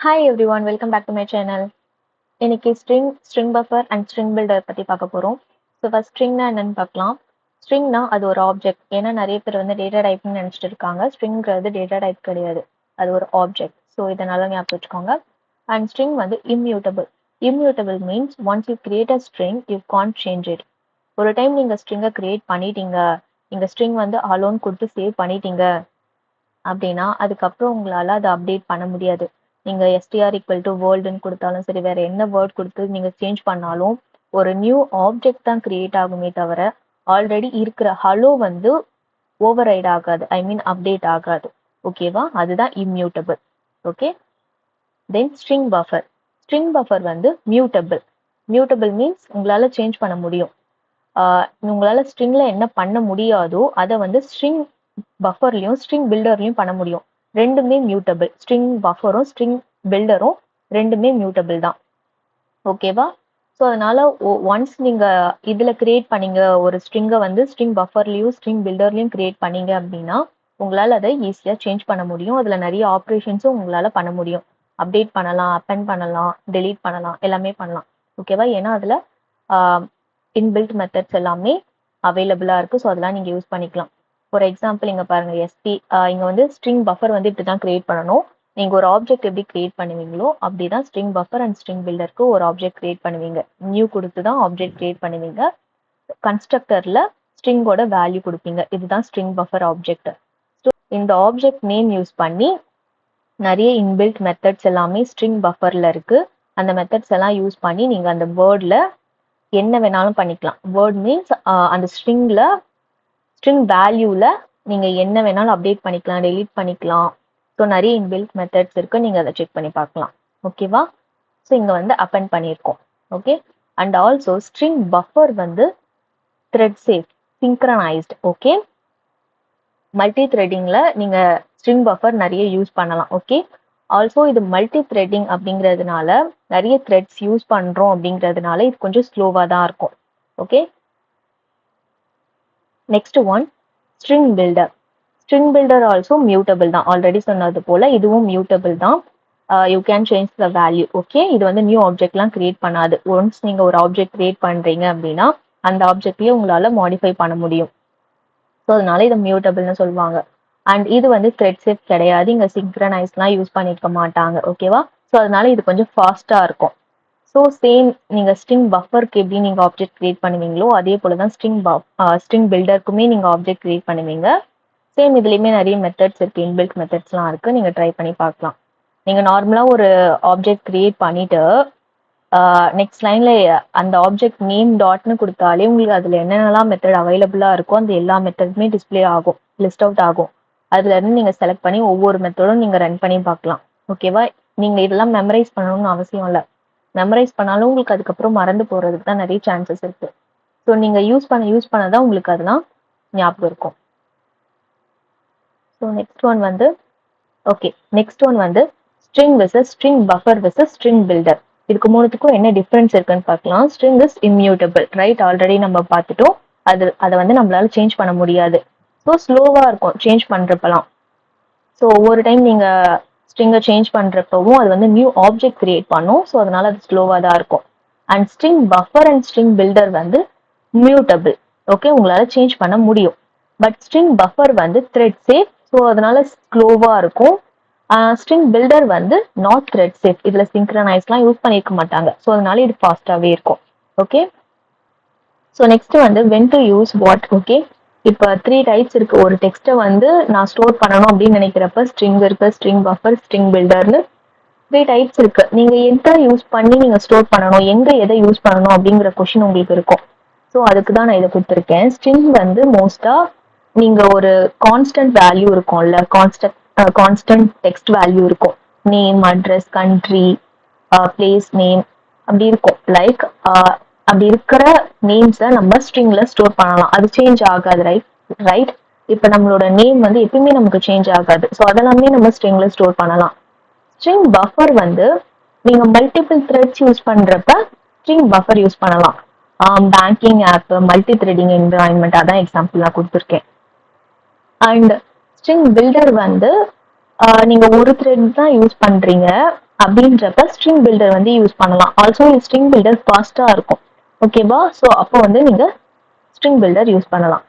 Hi everyone, welcome back to my channel. இன்னைக்கு string buffer and string builder பத்தி பார்க்க போறோம். ஸோ ஃபர்ஸ்ட் ஸ்ட்ரிங்னா என்னன்னு பார்க்கலாம். ஸ்ட்ரிங்னா அது ஒரு ஆப்ஜெக்ட். ஏன்னா நிறைய பேர் வந்து டேட்டா டைப்னு நினைச்சிட்டு இருக்காங்க. ஸ்ட்ரிங்கிறது டேட்டா டைப் கிடையாது, அது ஒரு ஆப்ஜெக்ட். ஸோ இதனால ஞாபகம் வச்சுக்கோங்க. அண்ட் ஸ்ட்ரிங் வந்து immutable. Immutable means once you create a string you can't change it. ஒரு டைம் நீங்க ஸ்ட்ரிங்கை கிரியேட் பண்ணிட்டீங்க, நீங்க ஸ்ட்ரிங் வந்து அலோன் கொடுத்து சேவ் பண்ணிட்டீங்க அப்படின்னா அதுக்கப்புறம் உங்களால அதை அப்டேட் பண்ண முடியாது. நீங்க எஸ்டிஆர் ஈக்குவல் டு வேர்ல்டுன்னு கொடுத்தாலும் சரி, வேற என்ன வேர்ட் கொடுத்து நீங்க சேஞ்ச் பண்ணாலும் ஒரு நியூ ஆப்ஜெக்ட் தான் கிரியேட் ஆகுமே தவிர ஆல்ரெடி இருக்கிற ஹலோ வந்து ஓவர் ரைட் ஆகாது, ஐ மீன் அப்டேட் ஆகாது. ஓகேவா? அதுதான் இம்யூட்டபிள். ஓகே, தென் ஸ்ட்ரிங் பஃபர். ஸ்ட்ரிங் பஃபர் வந்து மியூட்டபிள். மியூட்டபிள் மீன்ஸ் உங்களால சேஞ்ச் பண்ண முடியும். உங்களால ஸ்ட்ரிங்ல என்ன பண்ண முடியாதோ அதை வந்து ஸ்ட்ரிங் பஃபர்லையும் ஸ்ட்ரிங் பில்டர்லையும் பண்ண முடியும். ரெண்டுமே மியூட்டபிள். ஸ்ட்ரிங் பஃபரும் ஸ்ட்ரிங் பில்டரும் ரெண்டுமே மியூட்டபிள் தான். ஓகேவா? ஸோ அதனால ஒன்ஸ் நீங்க இதுல கிரியேட் பண்ணீங்க, ஒரு ஸ்ட்ரிங்கை வந்து ஸ்ட்ரிங் பஃபர்லையும் ஸ்ட்ரிங் பில்டர்லையும் கிரியேட் பண்ணீங்க அப்படின்னா உங்களால அதை ஈஸியா சேஞ்ச் பண்ண முடியும். அதுல நிறைய ஆப்ரேஷன்ஸும் உங்களால பண்ண முடியும். அப்டேட் பண்ணலாம், அப்பெண்ட் பண்ணலாம், டெலீட் பண்ணலாம், எல்லாமே பண்ணலாம். ஓகேவா? ஏன்னா அதுல இன்பில்ட் மெத்தட்ஸ் எல்லாமே அவைலபிளா இருக்கு. ஸோ அதெல்லாம் நீங்க யூஸ் பண்ணிக்கலாம். ஃபார் எக்ஸாம்பிள் இங்க பாருங்க, இங்க வந்து ஸ்ட்ரிங் பஃபர் வந்து இப்படிதான் கிரியேட் பண்ணணும். நீங்க ஒரு ஆப்ஜெக்ட் எப்படி கிரியேட் பண்ணுவீங்களோ அப்படிதான் ஸ்ட்ரிங் பஃபர் அண்ட் ஸ்ட்ரிங் பில்டருக்கு ஒரு ஆப்ஜெக்ட் கிரியேட் பண்ணுவீங்க. நியூ கொடுத்து தான் ஆப்ஜெக்ட் கிரியேட் பண்ணுவீங்க. கன்ஸ்ட்ரக்டர்ல ஸ்ட்ரிங்கோட வேல்யூ கொடுப்பீங்க. இதுதான் ஸ்ட்ரிங் பஃபர் ஆப்ஜெக்ட். ஸோ இந்த ஆப்ஜெக்ட் நேம் யூஸ் பண்ணி நிறைய இன்பில்ட் மெத்தட்ஸ் எல்லாமே ஸ்ட்ரிங் பஃபர்ல இருக்கு. அந்த மெத்தட்ஸ் எல்லாம் யூஸ் பண்ணி நீங்க அந்த வேர்ட்ல என்ன வேணாலும் பண்ணிக்கலாம். வேர்ட் மீன்ஸ் அந்த ஸ்ட்ரிங் வேல்யூல நீங்க என்ன வேணாலும் அப்டேட் பண்ணிக்கலாம், டெலீட் பண்ணிக்கலாம். ஸோ நிறைய இன்பில்ட் மெத்தட்ஸ் இருக்கு, நீங்க அதை செக் பண்ணி பார்க்கலாம். ஓகேவா? ஸோ இங்க வந்து அப்பெண்ட் பண்ணியிருக்கோம். Okay, and also string buffer வந்து thread safe, synchronised. Okay, multi த்ரெட்டிங்ல நீங்க ஸ்ட்ரிங் பஃபர் நிறைய யூஸ் பண்ணலாம். ஓகே, ஆல்சோ இது மல்டி த்ரெட்டிங் அப்படிங்கிறதுனால நிறைய த்ரெட்ஸ் யூஸ் பண்றோம் அப்படிங்கிறதுனால இது கொஞ்சம் ஸ்லோவா தான் இருக்கும். Okay, next one string builder. String builder also mutable தான். ஆல்ரெடி சொன்னது போல இதுவும் மியூட்டபிள் தான். You can change the value. Okay, இது வந்து நியூ ஆப்ஜெக்ட்லாம் கிரியேட் பண்ணாது. ஒன்ஸ் நீங்க ஒரு ஆப்ஜெக்ட் கிரியேட் பண்றீங்க அப்படின்னா அந்த ஆப்ஜெக்ட்லயே உங்களால மாடிஃபை பண்ண முடியும். ஸோ அதனால இதை மியூட்டபிள்னு சொல்லுவாங்க. அண்ட் இது வந்து த்ரெட் சேஃப் கிடையாது. இங்க சிங்க்ரனைஸ்லாம் யூஸ் பண்ணிருக்க மாட்டாங்க. ஓகேவா? ஸோ அதனால இது கொஞ்சம் ஃபாஸ்டா இருக்கும். ஸோ சேம் நீங்க ஸ்ட்ரிங் பஃபருக்கு எப்படி நீங்க ஆப்ஜெக்ட் கிரியேட் பண்ணுவீங்களோ அதே போலதான் ஸ்ட்ரிங் பில்டருக்குமே நீங்க ஆப்ஜெக்ட் கிரியேட் பண்ணுவீங்க. சேம் இதுலயுமே நிறைய மெத்தட்ஸ் இருக்கு, இன்பில்ட் மெத்தட்ஸ்லாம் இருக்கு, நீங்க ட்ரை பண்ணி பார்க்கலாம். நீங்க நார்மலா ஒரு ஆப்ஜெக்ட் கிரியேட் பண்ணிட்டு நெக்ஸ்ட் லைன்ல அந்த ஆப்ஜெக்ட் நேம் டாட்னு கொடுத்தாலே உங்களுக்கு அதுல என்னென்னலாம் மெத்தட் அவைலபிளா இருக்கோ அந்த எல்லா மெத்தடுமே டிஸ்பிளே ஆகும், லிஸ்ட் அவுட் ஆகும். அதுல இருந்து நீங்க செலக்ட் பண்ணி ஒவ்வொரு மெத்தடும் நீங்க ரன் பண்ணி பார்க்கலாம். ஓகேவா? நீங்க இதெல்லாம் மெமரைஸ் பண்ணணும்னு அவசியம் இல்லை. மெமரைஸ் பண்ணாலும் உங்களுக்கு அதுக்கப்புறம் மறந்து போறதுக்கு தான் நிறைய சான்சஸ் இருக்கு. ஸோ நீங்க யூஸ் பண்ணதான் உங்களுக்கு அதெல்லாம் ஞாபகம் இருக்கும். ஸோ நெக்ஸ்ட் ஒன் வந்து string versus string buffer versus string builder. இதுக்கு மூணுத்துக்கும் என்ன டிஃபரன்ஸ் இருக்குன்னு பார்க்கலாம். String is immutable, right? Already நம்ம பார்த்துட்டோம். அதை வந்து நம்மளால சேஞ்ச் பண்ண முடியாது. ஸோ ஸ்லோவா இருக்கும் சேஞ்ச் பண்றப்பலாம். ஸோ ஒவ்வொரு டைம் நீங்க ஸ்ட்ரிங்கை சேஞ்ச் பண்றப்பவும் அது வந்து நியூ ஆப்ஜெக்ட் கிரியேட் பண்ணும். ஸோ அதனால அது ஸ்லோவா தான் இருக்கும். And string buffer and string builder வந்து மியூட்டபிள். ஓகே, உங்களால சேஞ்ச் பண்ண முடியும். பட் ஸ்ட்ரிங் பஃபர் வந்து த்ரெட் சேஃப். ஸோ அதனால ஸ்லோவா இருக்கும். ஸ்ட்ரிங் பில்டர் வந்து நாட் த்ரெட் சேஃப். இதுல சிங்க்ரனைஸ்லாம் யூஸ் பண்ணிருக்க மாட்டாங்க. ஸோ அதனால இது ஃபாஸ்டாவே இருக்கும். ஓகே, ஸோ நெக்ஸ்ட் வந்து when to use what. Okay, இப்போ 3 டைப்ஸ் இருக்கு. ஒரு டெக்ஸ்ட்டை வந்து நான் ஸ்டோர் பண்ணணும் அப்படின்னு நினைக்கிறப்ப ஸ்ட்ரிங் இருக்கு, ஸ்ட்ரிங் பஃபர், ஸ்ட்ரிங் பில்டர்னு 3 டைப்ஸ் இருக்கு. நீங்க எதை யூஸ் பண்ணி நீங்க ஸ்டோர் பண்ணணும், எதை யூஸ் பண்ணணும் அப்படிங்கிற கொஸ்டின் உங்களுக்கு இருக்கும். ஸோ அதுக்கு தான் நான் இதை கொடுத்துருக்கேன். ஸ்ட்ரிங் வந்து மோஸ்டா நீங்க ஒரு கான்ஸ்டன்ட் வேல்யூ இருக்கும்ல, கான்ஸ்டன்ட் டெக்ஸ்ட் வேல்யூ இருக்கும். Name, address, country, place name அப்படி இருக்கும். லைக் அப்படி இருக்கிற நேம்ஸை நம்ம ஸ்ட்ரிங்ல ஸ்டோர் பண்ணலாம். அது சேஞ்ச் ஆகாது, ரைட்? இப்ப நம்மளோட நேம் வந்து எப்பயுமே நமக்கு சேஞ்ச் ஆகாது. ஸோ அதெல்லாமே நம்ம ஸ்ட்ரிங்ல ஸ்டோர் பண்ணலாம். ஸ்ட்ரிங் பஃபர் வந்து நீங்க மல்டிபிள் த்ரெட்ஸ் யூஸ் பண்றப்ப ஸ்ட்ரிங் பஃபர் யூஸ் பண்ணலாம். Banking app, multi threading environment, அதான் எக்ஸாம்பிள் நான் கொடுத்துருக்கேன். அண்ட் ஸ்ட்ரிங் பில்டர் வந்து நீங்க ஒரு த்ரெட் தான் யூஸ் பண்றீங்க. அப்படின்றப்ப ஸ்ட்ரிங் பில்டர் வந்து யூஸ் பண்ணலாம். ஆல்சோ ஸ்ட்ரிங் பில்டர் ஃபாஸ்டா இருக்கும். ஓகேவா? ஸோ அப்போ வந்து நீங்க ஸ்ட்ரிங் பில்டர் யூஸ் பண்ணலாம்.